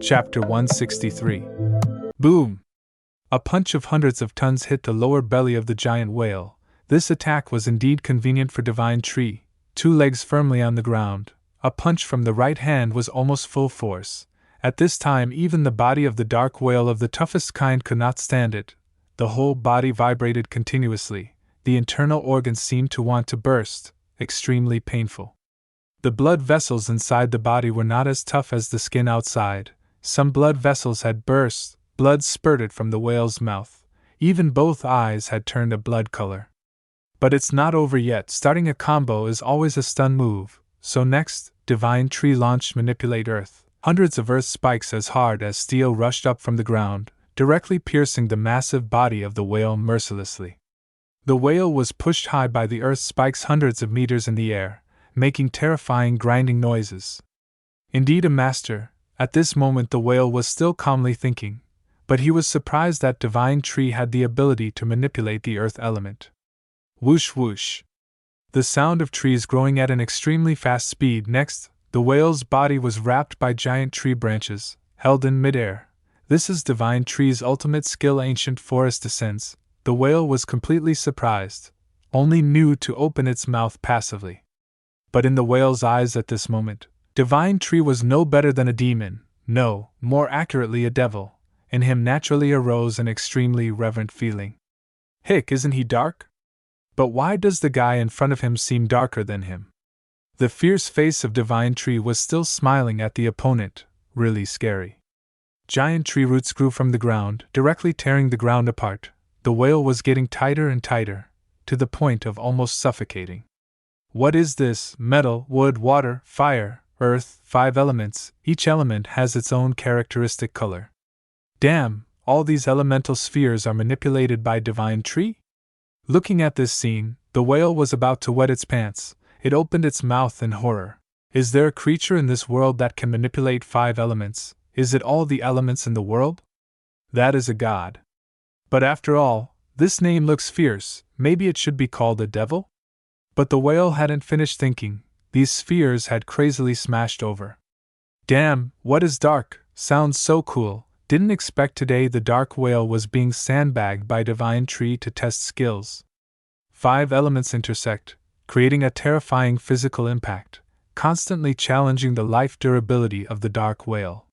Chapter 163. Boom! A punch of hundreds of tons hit the lower belly of the giant whale. This attack was indeed convenient for Divine Tree, 2 legs firmly on the ground. A punch from the right hand was almost full force. At this time, even the body of the dark whale of the toughest kind could not stand it. The whole body vibrated continuously. The internal organs seemed to want to burst, extremely painful. The blood vessels inside the body were not as tough as the skin outside. Some blood vessels had burst, blood spurted from the whale's mouth. Even both eyes had turned a blood color. But it's not over yet. Starting a combo is always a stun move. So next, Divine Tree launched Manipulate Earth. Hundreds of earth spikes as hard as steel rushed up from the ground, directly piercing the massive body of the whale mercilessly. The whale was pushed high by the earth spikes hundreds of meters in the air, making terrifying grinding noises. Indeed a master. At this moment the whale was still calmly thinking, but he was surprised that Divine Tree had the ability to manipulate the earth element. Whoosh whoosh. The sound of trees growing at an extremely fast speed. Next, the whale's body was wrapped by giant tree branches, held in midair. This is Divine Tree's ultimate skill. Ancient forest descends. The whale was completely surprised, only knew to open its mouth passively. But in the whale's eyes at this moment, Divine Tree was no better than a demon, no, more accurately a devil. In him naturally arose an extremely reverent feeling. Hick, isn't he dark? But why does the guy in front of him seem darker than him? The fierce face of Divine Tree was still smiling at the opponent, really scary. Giant tree roots grew from the ground, directly tearing the ground apart. The whale was getting tighter and tighter, to the point of almost suffocating. What is this? Metal, wood, water, fire, earth, 5 elements. Each element has its own characteristic color. Damn, all these elemental spheres are manipulated by Divine Tree? Looking at this scene, the whale was about to wet its pants. It opened its mouth in horror. Is there a creature in this world that can manipulate 5 elements? Is it all the elements in the world? That is a god. But after all, this name looks fierce. Maybe it should be called a devil? But the whale hadn't finished thinking. These spheres had crazily smashed over. Damn, what is dark? Sounds so cool. Didn't expect today the dark whale was being sandbagged by Divine Tree to test skills. 5 elements intersect, creating a terrifying physical impact, constantly challenging the life durability of the dark whale.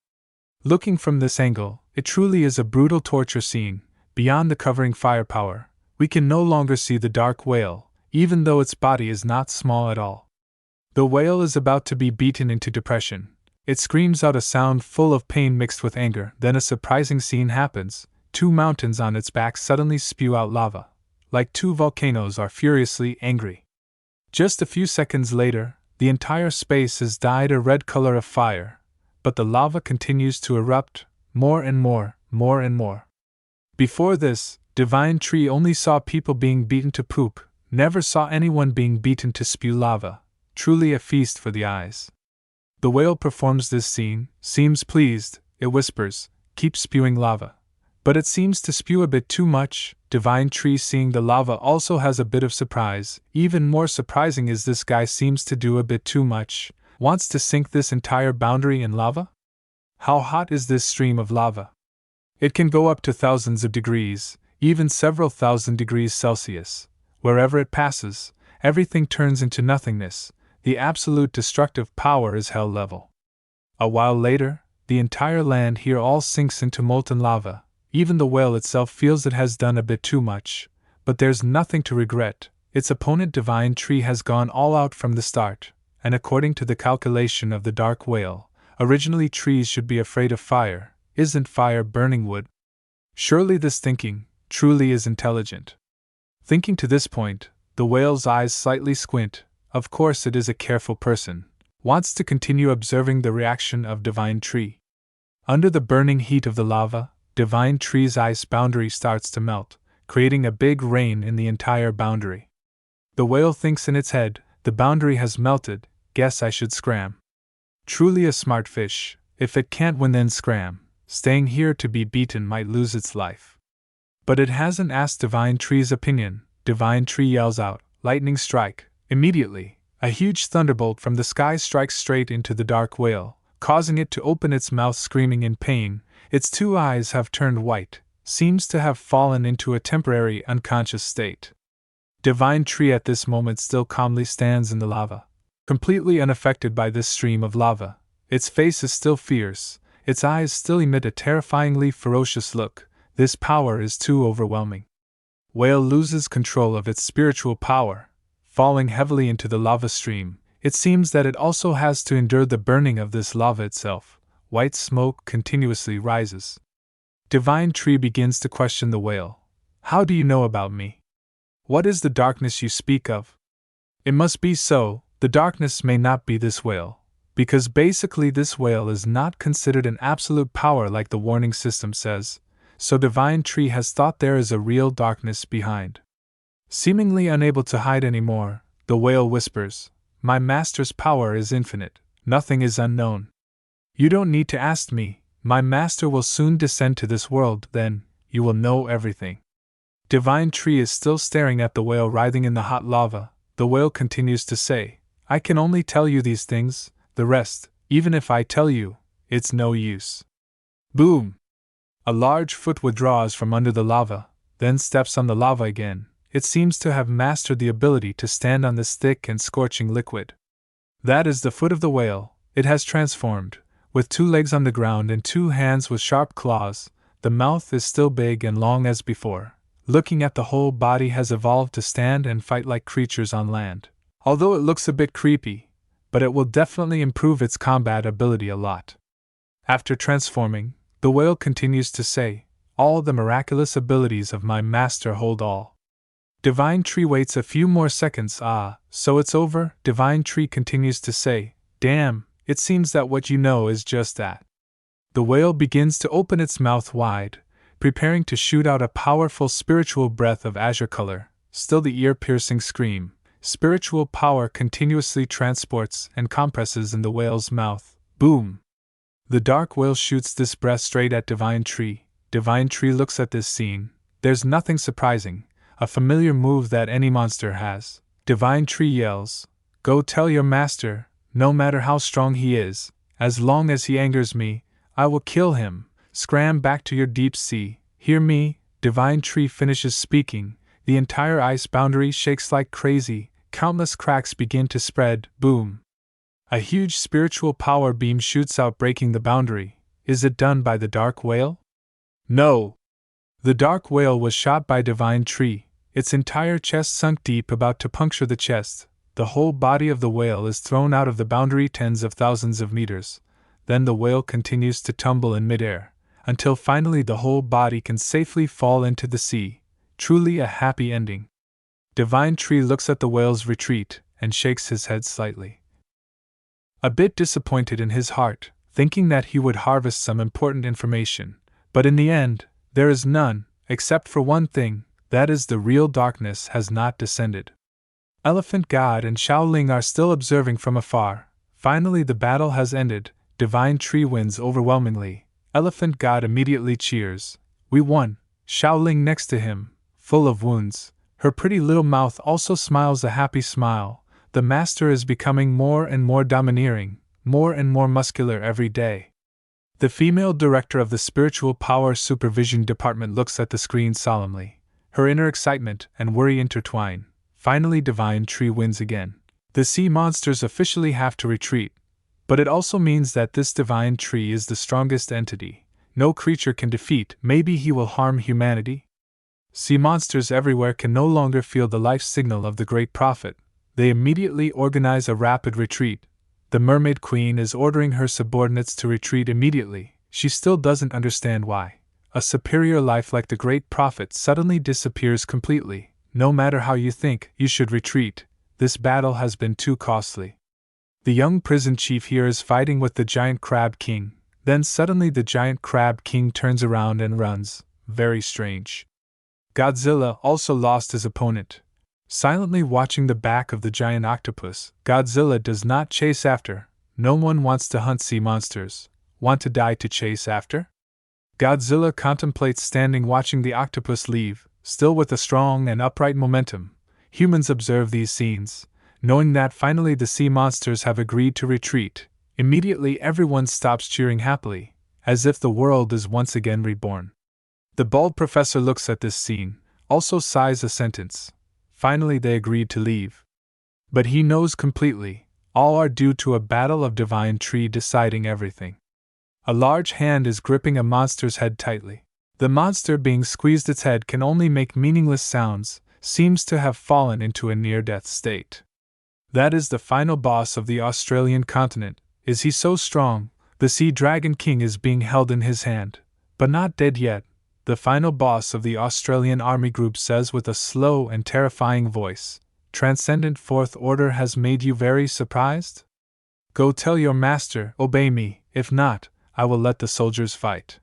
Looking from this angle, it truly is a brutal torture scene. Beyond the covering firepower, we can no longer see the dark whale, even though its body is not small at all. The whale is about to be beaten into depression. It screams out a sound full of pain mixed with anger. Then a surprising scene happens. 2 mountains on its back suddenly spew out lava, like 2 volcanoes are furiously angry. Just a few seconds later, the entire space is dyed a red color of fire, but the lava continues to erupt, more and more, more and more. Before this, Divine Tree only saw people being beaten to poop, never saw anyone being beaten to spew lava. Truly a feast for the eyes. The whale performs this scene, seems pleased. It whispers, "Keep spewing lava." But it seems to spew a bit too much. Divine Tree, seeing the lava, also has a bit of surprise. Even more surprising is this guy seems to do a bit too much. Wants to sink this entire boundary in lava? How hot is this stream of lava? It can go up to thousands of degrees, even several thousand degrees Celsius. Wherever it passes, everything turns into nothingness. The absolute destructive power is hell level. A while later, the entire land here all sinks into molten lava. Even the whale itself feels it has done a bit too much, but there's nothing to regret. Its opponent Divine Tree has gone all out from the start, and according to the calculation of the dark whale, originally trees should be afraid of fire. Isn't fire burning wood? Surely this thinking truly is intelligent. Thinking to this point, the whale's eyes slightly squint. Of course it is a careful person. Wants to continue observing the reaction of Divine Tree. Under the burning heat of the lava, Divine Tree's ice boundary starts to melt, creating a big rain in the entire boundary. The whale thinks in its head, the boundary has melted, guess I should scram. Truly a smart fish. If it can't win then scram. Staying here to be beaten might lose its life. But it hasn't asked Divine Tree's opinion. Divine Tree yells out, "Lightning strike!" Immediately, a huge thunderbolt from the sky strikes straight into the dark whale, causing it to open its mouth screaming in pain. Its two eyes have turned white, seems to have fallen into a temporary unconscious state. Divine Tree at this moment still calmly stands in the lava, completely unaffected by this stream of lava. Its face is still fierce, its eyes still emit a terrifyingly ferocious look. This power is too overwhelming. Whale loses control of its spiritual power, falling heavily into the lava stream. It seems that it also has to endure the burning of this lava itself. White smoke continuously rises. Divine Tree begins to question the whale. How do you know about me? What is the darkness you speak of? It must be so, the darkness may not be this whale, because basically this whale is not considered an absolute power like the warning system says, so Divine Tree has thought there is a real darkness behind. Seemingly unable to hide anymore, the whale whispers, "My master's power is infinite, nothing is unknown. You don't need to ask me, my master will soon descend to this world, then, you will know everything." Divine Tree is still staring at the whale writhing in the hot lava. The whale continues to say, "I can only tell you these things, the rest, even if I tell you, it's no use." Boom! A large foot withdraws from under the lava, then steps on the lava again. It seems to have mastered the ability to stand on this thick and scorching liquid. That is the foot of the whale. It has transformed, with 2 legs on the ground and 2 hands with sharp claws. The mouth is still big and long as before. Looking at the whole body has evolved to stand and fight like creatures on land. Although it looks a bit creepy, but it will definitely improve its combat ability a lot. After transforming, the whale continues to say, "All the miraculous abilities of my master hold all." Divine Tree waits a few more seconds. "Ah, so it's over?" Divine Tree continues to say, "Damn, it seems that what you know is just that." The whale begins to open its mouth wide, preparing to shoot out a powerful spiritual breath of azure color. Still the ear-piercing scream. Spiritual power continuously transports and compresses in the whale's mouth. Boom! The dark whale shoots this breath straight at Divine Tree. Divine Tree looks at this scene. There's nothing surprising, a familiar move that any monster has. Divine Tree yells, "Go tell your master, no matter how strong he is, as long as he angers me, I will kill him. Scram back to your deep sea, hear me?" Divine Tree finishes speaking, the entire ice boundary shakes like crazy, countless cracks begin to spread. Boom! A huge spiritual power beam shoots out, breaking the boundary. Is it done by the dark whale? No! The dark whale was shot by Divine Tree, its entire chest sunk deep, about to puncture the chest. The whole body of the whale is thrown out of the boundary tens of thousands of meters. Then the whale continues to tumble in midair, until finally the whole body can safely fall into the sea. Truly a happy ending. Divine Tree looks at the whale's retreat and shakes his head slightly. A bit disappointed in his heart, thinking that he would harvest some important information, but in the end, there is none, except for one thing, that is, the real darkness has not descended. Elephant God and Shaoling are still observing from afar. Finally the battle has ended. Divine Tree wins overwhelmingly. Elephant God immediately cheers. "We won." Shaoling next to him, full of wounds, her pretty little mouth also smiles a happy smile. The master is becoming more and more domineering, more and more muscular every day. The female director of the Spiritual Power Supervision Department looks at the screen solemnly. Her inner excitement and worry intertwine. Finally Divine Tree wins again. The sea monsters officially have to retreat, but it also means that this Divine Tree is the strongest entity. No creature can defeat. Maybe he will harm humanity? Sea monsters everywhere can no longer feel the life signal of the Great Prophet. They immediately organize a rapid retreat. The Mermaid Queen is ordering her subordinates to retreat immediately. She still doesn't understand why a superior life like the Great Prophet suddenly disappears completely. No matter how you think, you should retreat. This battle has been too costly. The young prison chief here is fighting with the giant crab king. Then suddenly the giant crab king turns around and runs. Very strange. Godzilla also lost his opponent. Silently watching the back of the giant octopus, Godzilla does not chase after. No one wants to hunt sea monsters. Want to die to chase after? Godzilla contemplates standing watching the octopus leave, still with a strong and upright momentum. Humans observe these scenes, knowing that finally the sea monsters have agreed to retreat. Immediately everyone stops cheering happily, as if the world is once again reborn. The bald professor looks at this scene, also sighs a sentence. Finally they agreed to leave. But he knows completely, all are due to a battle of divine tree deciding everything. A large hand is gripping a monster's head tightly. The monster, being squeezed, its head can only make meaningless sounds, seems to have fallen into a near-death state. That is the final boss of the Australian continent. Is he so strong? The Sea Dragon King is being held in his hand, but not dead yet, the final boss of the Australian Army Group says with a slow and terrifying voice. Transcendent Fourth Order has made you very surprised? Go tell your master, obey me, if not, I will let the soldiers fight.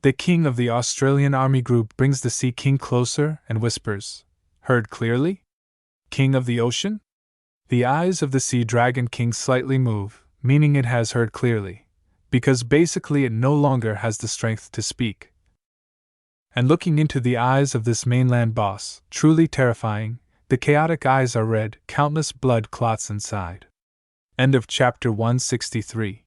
The king of the Australian Army Group brings the Sea King closer and whispers, heard clearly? King of the Ocean? The eyes of the Sea Dragon King slightly move, meaning it has heard clearly, because basically it no longer has the strength to speak. And looking into the eyes of this mainland boss, truly terrifying, the chaotic eyes are red, countless blood clots inside. End of chapter 163.